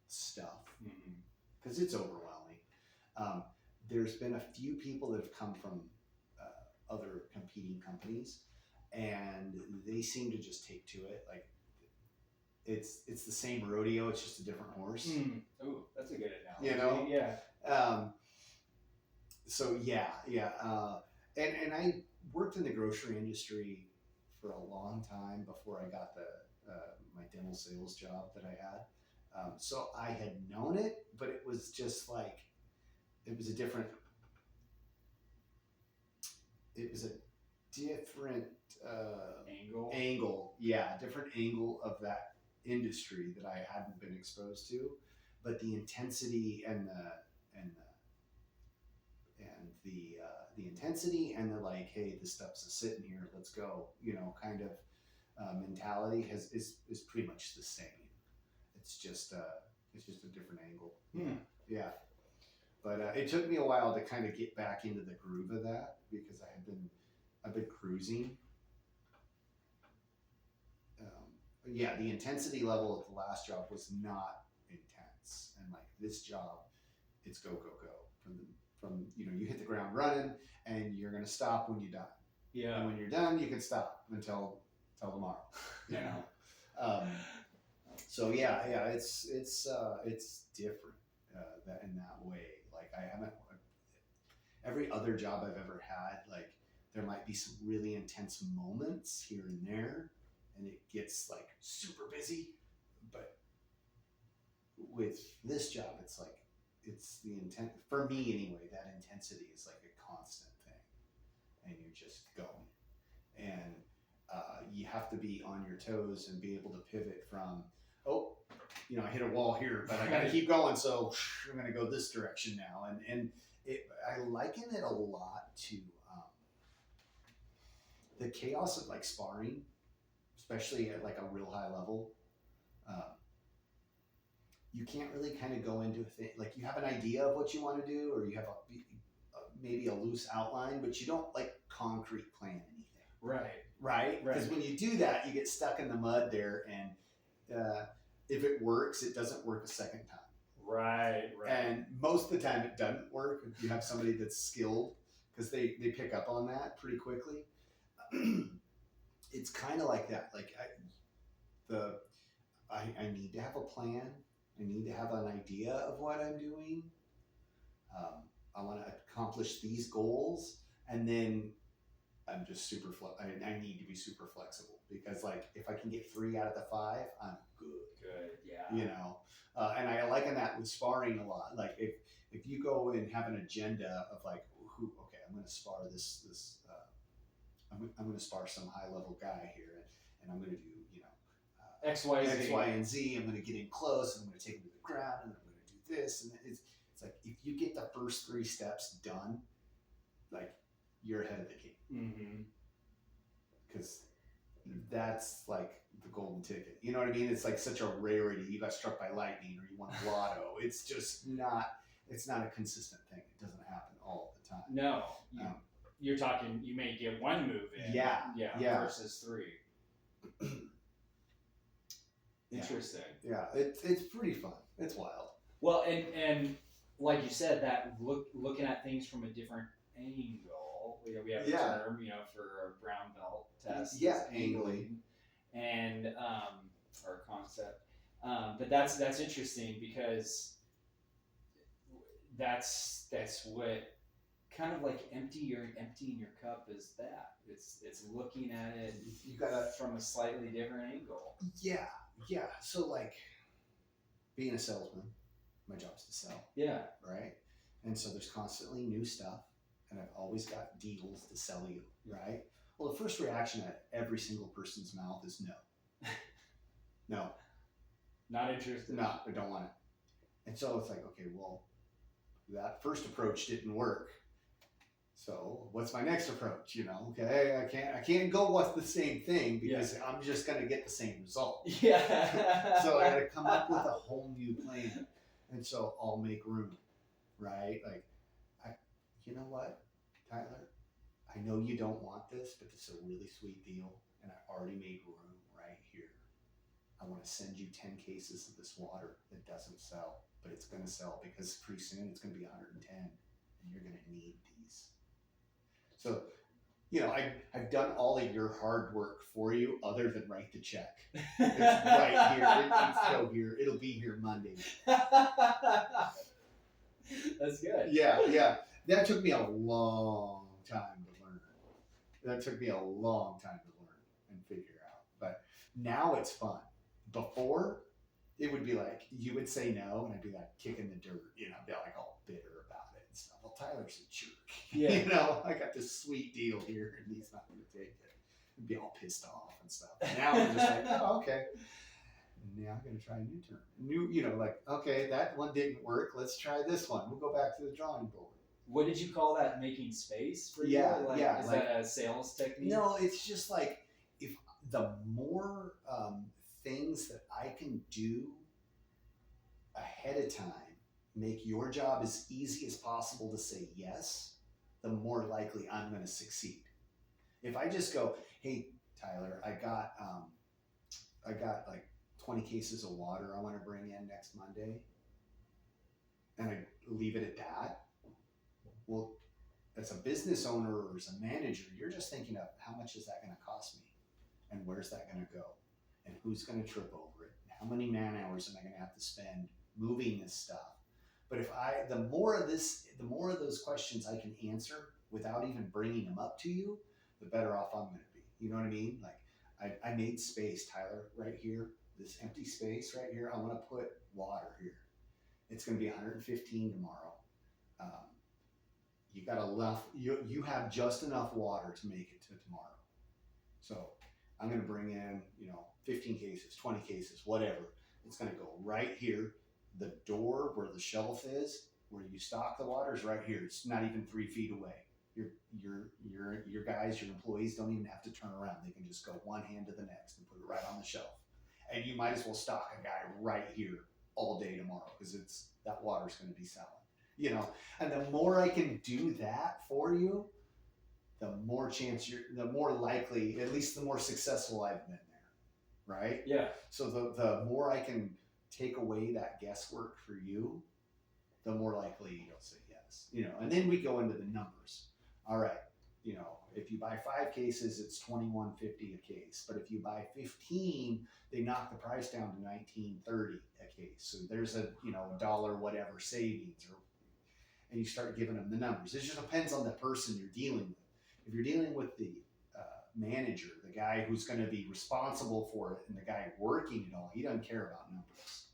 stuff because it's overwhelming. There's been a few people that have come from other competing companies, and they seem to just take to it. Like it's the same rodeo, it's just a different horse. Oh, that's a good analogy. You know? Yeah. So yeah. And I worked in the grocery industry for a long time before I got my dental sales job that I had. So I had known it, but it was just like, it was a different angle. Yeah, different angle of that industry that I hadn't been exposed to. But the intensity and the intensity and the like, hey, this stuff's sitting here, let's go, you know, kind of mentality is pretty much the same. It's just a different angle. Yeah. But it took me a while to kind of get back into the groove of that, because I've been cruising. Yeah, the intensity level at the last job was not intense, and like this job, it's go from you know, you hit the ground running, and you're gonna stop when you're done. Yeah. And when you're done, you can stop until tomorrow. You know. So yeah, it's different in that way. Like I haven't. Every other job I've ever had, like there might be some really intense moments here and there, and it gets like super busy. But with this job, it's like, it's the intent, for me anyway, that intensity is like a constant thing, and you're just going. And you have to be on your toes and be able to pivot from, oh, you know, I hit a wall here, but I got to keep going, so I'm going to go this direction now. And I liken it a lot to the chaos of like sparring, especially at like a real high level. You can't really kind of go into a thing, like you have an idea of what you want to do, or you have maybe a loose outline, but you don't like concrete plan anything. Right? Because when you do that, you get stuck in the mud there, and if it works, it doesn't work a second time. Right. And most of the time it doesn't work if you have somebody that's skilled, because they pick up on that pretty quickly. It's kind of like that. Like I need to have a plan. I need to have an idea of what I'm doing. I want to accomplish these goals, and then I'm just I need to be super flexible because like if I can get 3 out of the 5, I'm good. Good, yeah. You know, and I liken that with sparring a lot. Like if you go and have an agenda of like okay, I'm going to spar I'm going to spar some high level guy here, and I'm going to do X, Y, Z. X, Y, and Z. I'm going to get in close, and I'm going to take him to the ground, and I'm going to do this, and it's like if you get the first 3 steps done, like you're ahead of the game. Because that's like the golden ticket. You know what I mean? It's like such a rarity. You got struck by lightning or you won a lotto. It's just not. It's not a consistent thing. It doesn't happen all the time. No, you're talking. You may get 1 move in. Yeah. Versus 3. Interesting. Yeah, it's pretty fun. It's wild. Well, and like you said, that looking at things from a different angle. We have a term, for a brown belt test. Yeah, angling, and or concept. But that's interesting because that's what kind of like emptying your cup is. That it's looking at it you gotta from a slightly different angle. Yeah. So like being a salesman, my job's to sell. Yeah. Right. And so there's constantly new stuff, and I've always got deals to sell you. Right. Well, the first reaction at every single person's mouth is no. No. Not interested. No, I don't want it. And so it's like, okay, well, that first approach didn't work. So what's my next approach? Okay, I can't go with the same thing because I'm just gonna get the same result. Yeah. So I gotta come up with a whole new plan. And so I'll make room, right? Like, you know what, Tyler? I know you don't want this, but this is a really sweet deal, and I already made room right here. I want to send you 10 cases of this water that doesn't sell, but it's going to sell because pretty soon it's going to be 110, and you're going to need these. So, I've done all of your hard work for you other than write the check. It's right here. It needs to go here. It'll be here Monday. That's good. Yeah. That took me a long time to learn. And figure out. But now it's fun. Before, it would be like, you would say no, and I'd be like kicking the dirt, be like all bitter about it and stuff. Well, Tyler's a jerk. Yeah. I got this sweet deal here, and he's not going to take it. I'd be all pissed off and stuff. Now I'm just like, oh, okay. Now I'm going to try a new term. Okay, that one didn't work. Let's try this one. We'll go back to the drawing board. What did you call that? Making space for you? Is that a sales technique? No, it's just like if the more things that I can do ahead of time make your job as easy as possible to say yes, the more likely I'm going to succeed. If I just go, hey, Tyler, I got like 20 cases of water I want to bring in next Monday, and I leave it at that. Well, as a business owner or as a manager, you're just thinking of how much is that going to cost me, and where's that going to go, and who's going to trip over it, and how many man hours am I going to have to spend moving this stuff. But the more of those questions I can answer without even bringing them up to you, the better off I'm going to be. You know what I mean? Like I made space, Tyler, right here, this empty space right here. I want to put water here. It's going to be 115 tomorrow. You got enough. You have just enough water to make it to tomorrow. So I'm going to bring in 15 cases, 20 cases, whatever. It's going to go right here. The door where the shelf is, where you stock the water, is right here. It's not even 3 feet away. Your guys, your employees don't even have to turn around. They can just go one hand to the next and put it right on the shelf. And you might as well stock a guy right here all day tomorrow because that water's going to be selling. And the more I can do that for you, the more likely, at least the more successful I've been there, right? Yeah. So the more I can take away that guesswork for you, the more likely you'll say yes. And then we go into the numbers. All right, if you buy 5 cases, it's $21.50 a case. But if you buy 15, they knock the price down to $19.30 a case. So there's a $1 whatever savings, and you start giving them the numbers. It just depends on the person you're dealing with. If you're dealing with the manager, the guy who's going to be responsible for it, and the guy working it all, he doesn't care about numbers,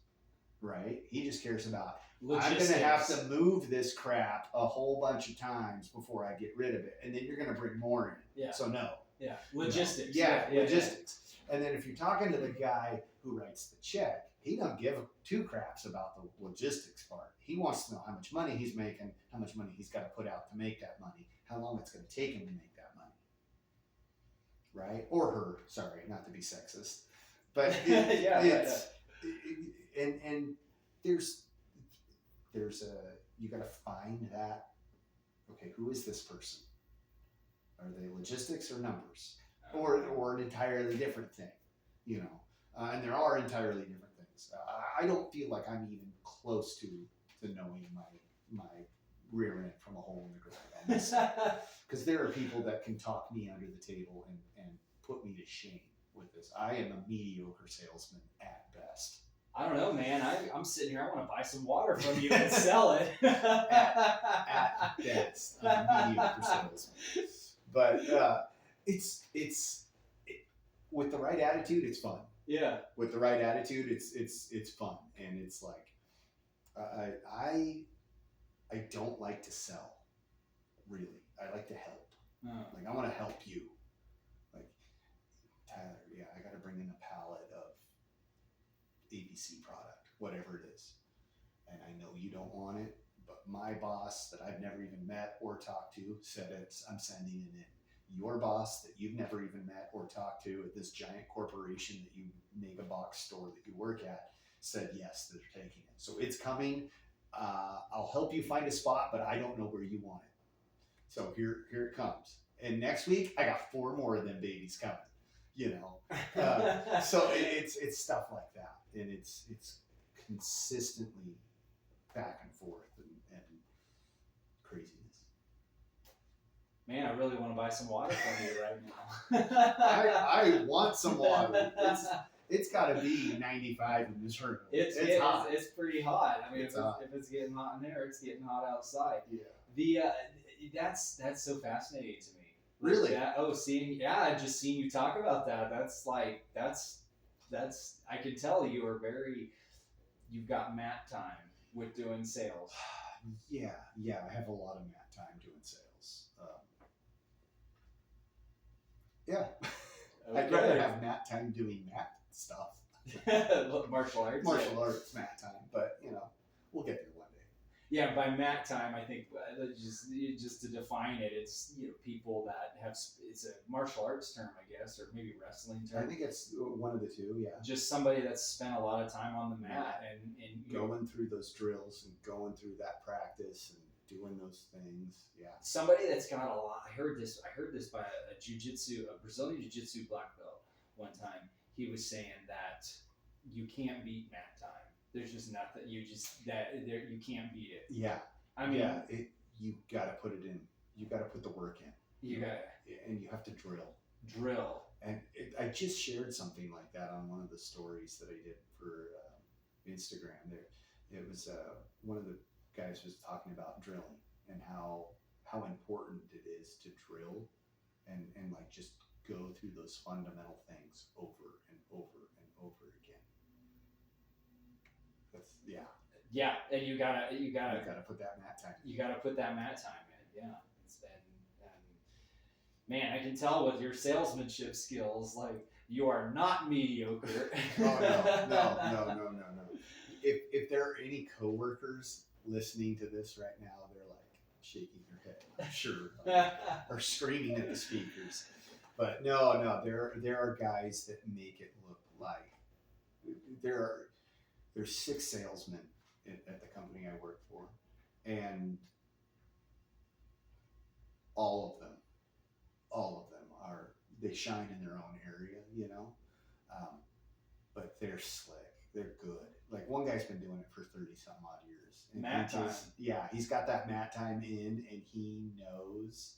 right? He just cares about logistics. I'm going to have to move this crap a whole bunch of times before I get rid of it, and then you're going to bring more in. Yeah. So no. Yeah. Logistics. Yeah, logistics. Yeah. And then if you're talking to the guy who writes the check, he don't give two craps about the logistics part. He wants to know how much money he's making, how much money he's got to put out to make that money, how long it's going to take him to make that money. Right? Or her. Sorry, not to be sexist. But and there's a, you got to find that, okay, who is this person? Are they logistics or numbers? Or an entirely different thing, you know? And there are entirely different things. I don't feel like I'm even close to knowing my rear end from a hole in the ground. Because there are people that can talk me under the table and put me to shame with this. I am a mediocre salesman at best. I don't know, man. I'm sitting here. I want to buy some water from you and sell it. at best, I'm a mediocre salesman. But it's with the right attitude, it's fun. Yeah. With the right attitude, it's fun, and it's like I don't like to sell, really. I like to help. Oh. Like, I want to help you. Like, Tyler, yeah, I got to bring in a pallet of ABC product, whatever it is, and I know you don't want it, but my boss that I've never even met or talked to said I'm sending it in. Your boss that you've never even met or talked to at this giant corporation that you mega box store that you work at said yes, they're taking it. So it's coming. I'll help you find a spot, but I don't know where you want it. So here it comes. And next week I got 4 more of them babies coming. You know, so it's stuff like that, and it's consistently back and forth and craziness. Man, I really want to buy some water from you right now. I want some water. It's got to be 95 in this room. It's hot. It's pretty hot. I mean, if it's getting hot in there, it's getting hot outside. Yeah. That's so fascinating to me. Really? Just seeing you talk about that. That's I can tell you've got mat time with doing sales. Yeah, I have a lot of mat time doing sales. Yeah. Okay. I'd rather have mat time doing mat stuff. Martial arts. Arts mat time, but we'll get there one day. Yeah, by mat time, I think just to define it, it's people that have, it's a martial arts term, I guess, or maybe wrestling term. I think it's one of the two. Yeah. Just somebody that's spent a lot of time on the mat and going through those drills and going through that practice and doing those things. Yeah. Somebody that's got a lot. I heard this by a Brazilian jiu-jitsu black belt one time. He was saying that you can't beat mat time. There's just nothing. You can't beat it. Yeah. I mean, you got to put it in. You got to put the work in. And you have to drill. And I just shared something like that on one of the stories that I did for Instagram. It was one of the guys was talking about drilling and how important it is to drill and like just go through those fundamental things over and over and over again. That's and you gotta put that mat time. You gotta put that mat time in. Yeah, man, I can tell with your salesmanship skills, like you are not mediocre. Oh no. If there are any coworkers listening to this right now, they're like shaking their head, I'm sure, or screaming at the speakers. But no, there are guys that make it look like there's 6 salesmen at the company I work for, and all of them they shine in their own area, but they're slick, they're good. Like, one guy's been doing it for 30 some odd years. And mat time. He's got that mat time in, and he knows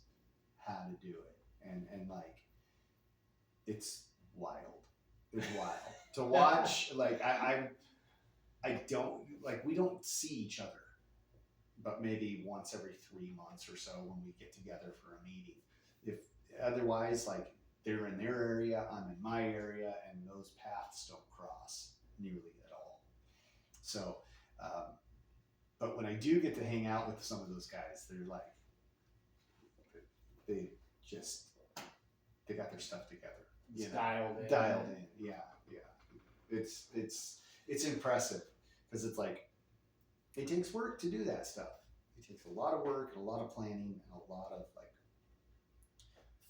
how to do it. And like, it's wild. It's wild to watch. Like, I don't, like, we don't see each other, but maybe once every 3 months or so when we get together for a meeting. If otherwise, like they're in their area, I'm in my area, and those paths don't cross nearly at all. So, but when I do get to hang out with some of those guys, they're like, they just, they got their stuff together. It's dialed in. Dialed in. Yeah. It's impressive because it's like, it takes work to do that stuff. It takes a lot of work and a lot of planning and a lot of like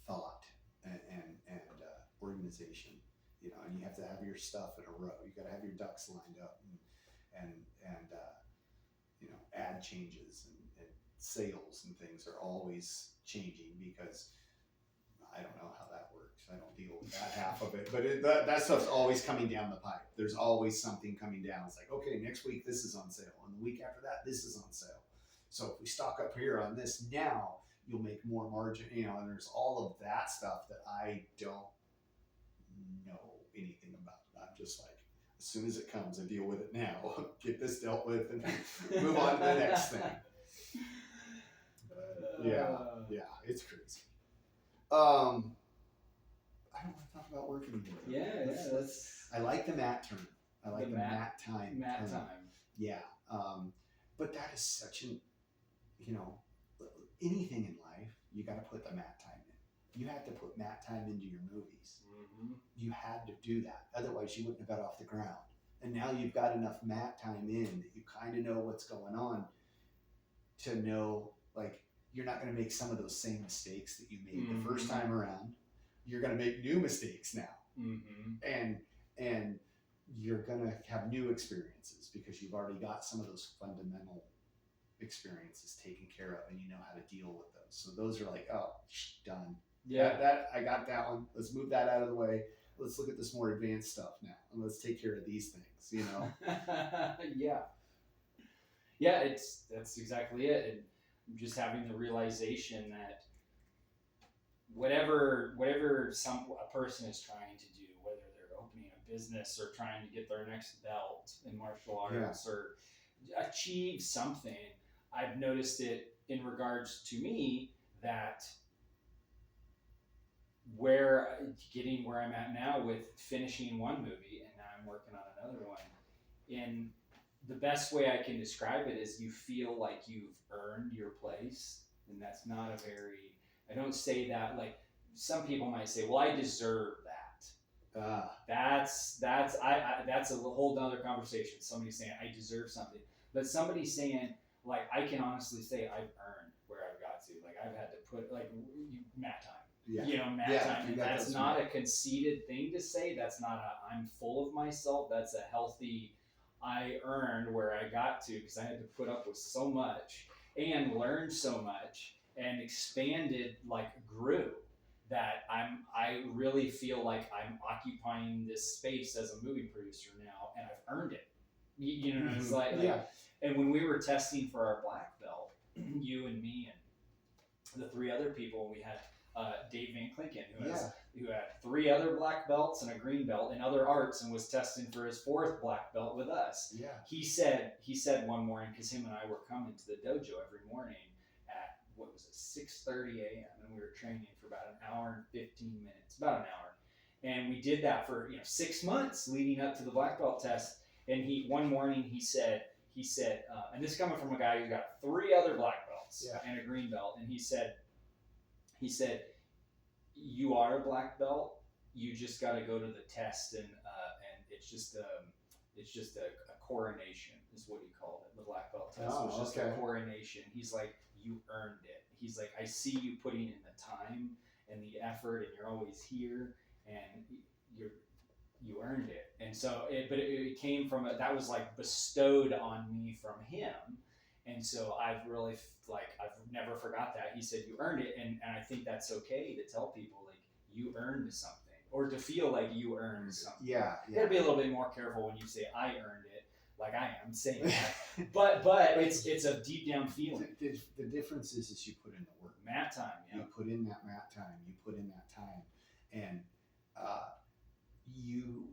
thought and organization, and you have to have your stuff in a row. You got to have your ducks lined up and ad changes and sales and things are always changing because I don't know how that works. I don't deal with that half of it, but that stuff's always coming down the pipe. There's always something coming down. It's like, okay, next week this is on sale, and the week after that this is on sale. So if we stock up here on this now, you'll make more margin, and there's all of that stuff that I don't know anything about. I'm just like, as soon as it comes, I deal with it now. Get this dealt with and move on to the next thing. Yeah, it's crazy. I don't want to talk about work anymore. Yeah, I like the mat term. I like the mat time. Mat time. Yeah. But that is such an, anything in life, you got to put the mat time in. You have to put mat time into your movies. Mm-hmm. You had to do that. Otherwise, you wouldn't have got off the ground. And now you've got enough mat time in that you kind of know what's going on to know, like, you're not going to make some of those same mistakes that you made the first time around. You're going to make new mistakes now. Mm-hmm. And you're going to have new experiences because you've already got some of those fundamental experiences taken care of and you know how to deal with those. So those are like, oh, done. Yeah. That I got that one. Let's move that out of the way. Let's look at this more advanced stuff now. And let's take care of these things, Yeah, that's exactly it. And just having the realization that whatever a person is trying to do, whether they're opening a business or trying to get their next belt in martial arts or achieve something, I've noticed it in regards to me that getting where I'm at now with finishing one movie and now I'm working on another one, in the best way I can describe it is you feel like you've earned your place. And that's not I don't say that, like some people might say, well, I deserve that. That's a whole other conversation. Somebody saying I deserve something, but somebody saying, like, I can honestly say I've earned where I've got to. Like, I've had to put mat time. Mat time. And that's not a conceited thing to say. That's not I'm full of myself. That's a healthy, I earned where I got to because I had to put up with so much and learned so much and expanded, grew, that I really feel like I'm occupying this space as a movie producer now, and I've earned it. It's like, and when we were testing for our black belt, you and me and the three other people, we had Dave Van Klinken, who had 3 other black belts and a green belt in other arts and was testing for his 4th black belt with us. Yeah. He said one morning, because him and I were coming to the dojo every morning at 6:30 a.m. and we were training for about an hour and 15 minutes, about an hour, and we did that for 6 months leading up to the black belt test. And one morning he said, and this is coming from a guy who got 3 other black belts and a green belt, and he said, you are a black belt. You just got to go to the test, and it's just a coronation is what he called it. The black belt test was just a coronation. He's like, you earned it. He's like, I see you putting in the time and the effort, and you're always here, and you earned it. And so it came from that was like bestowed on me from him. And so I've really I've never forgot that. He said, you earned it. And I think that's okay to tell people, like, you earned something, or to feel like you earned something. Yeah. You gotta be a little bit more careful when you say I earned it, like I am saying that. but it's a deep down feeling. The difference is you put in the work. Mat time, You put in that mat time, you put in that time, and you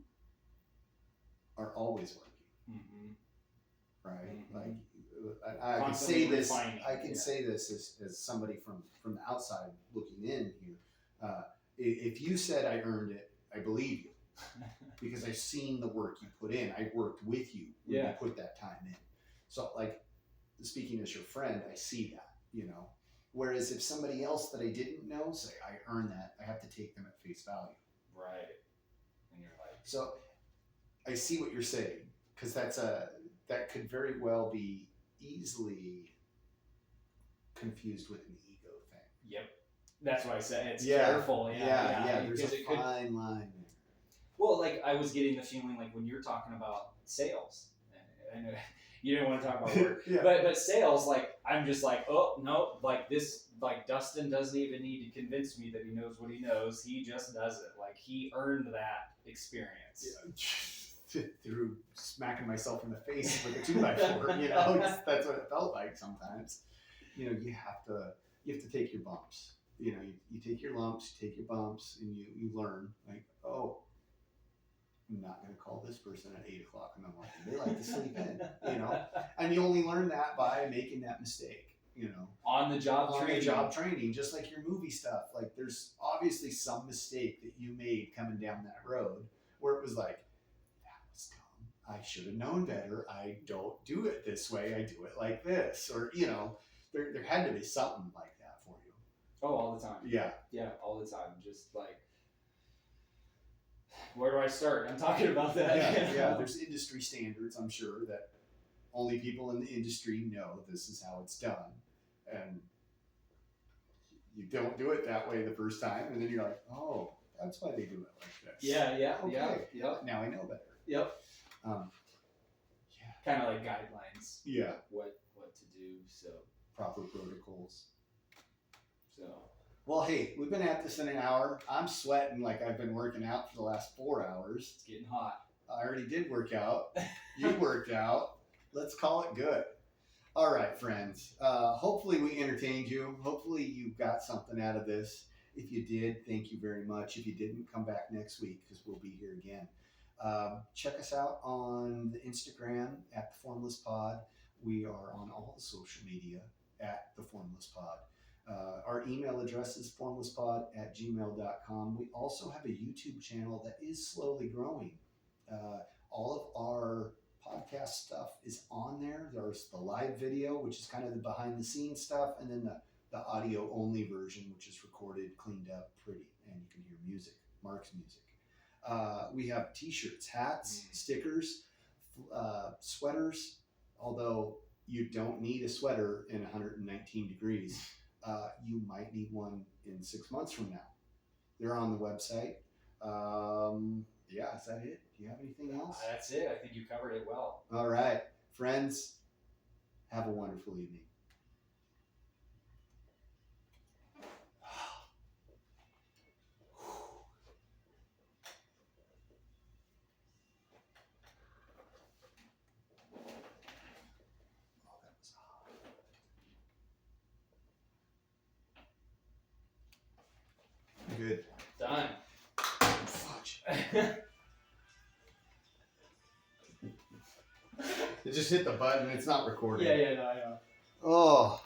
are always working. Mm-hmm. Right? Mm-hmm. Like I can Constantly say this. refining, I can say this as somebody from the outside looking in here. If you said I earned it, I believe you because I've seen the work you put in. I worked with you when you put that time in. So, like, speaking as your friend, I see that, you know. Whereas if somebody else that I didn't know say I earned that, I have to take them at face value. Right. And you're like, so I see what you're saying, because that could very well be easily confused with an ego thing. Yep. That's why I said it's careful. Yeah. There's a fine line there. Well, like I was getting the feeling like when you're talking about sales, I know you didn't want to talk about work, but sales, like I'm just like, oh no, like this, like Dustin doesn't even need to convince me that he knows what he knows. He just does it. Like he earned that experience. Through smacking myself in the face with a 2x4, you know, that's what it felt like sometimes. You know, you have to take your bumps. You know, you take your lumps, you take your bumps, and you learn, like, oh, I'm not going to call this person at 8 o'clock in the morning. They like to sleep in, you know, and you only learn that by making that mistake, you know. On the job training, just like your movie stuff. Like, there's obviously some mistake that you made coming down that road where it was like, I should have known better. I don't do it this way. I do it like this. Or, you know, there had to be something like that for you. Oh, all the time. Yeah. Yeah, all the time. Just like, where do I start? I'm talking about that. Yeah. There's industry standards, I'm sure, that only people in the industry know this is how it's done. And you don't do it that way the first time. And then you're like, oh, that's why they do it like this. Yeah. Now I know better. Yep. Kind of like guidelines. Yeah. What to do. So proper protocols. So. Well, hey, we've been at this in an hour. I'm sweating like I've been working out for the last 4 hours. It's getting hot. I already did work out. You worked out. Let's call it good. All right, friends. Hopefully we entertained you. Hopefully you got something out of this. If you did, thank you very much. If you didn't, come back next week because we'll be here again. Check us out on the Instagram at the Formless Pod. We are on all the social media at the Formless Pod. Our email address is formlesspod@gmail.com. We also have a YouTube channel that is slowly growing. All of our podcast stuff is on there. There's the live video, which is kind of the behind the scenes stuff, and then the audio only version, which is recorded, cleaned up, pretty, and you can hear music, Marc's music. We have t-shirts, hats, stickers, sweaters, although you don't need a sweater in 119 degrees. You might need one in 6 months from now. They're on the website. Is that it? Do you have anything else? That's it. I think you covered it well. All right. Friends, have a wonderful evening. Good. Done. Fudge. It just hit the button. It's not recording. Yeah, no, I know. Oh.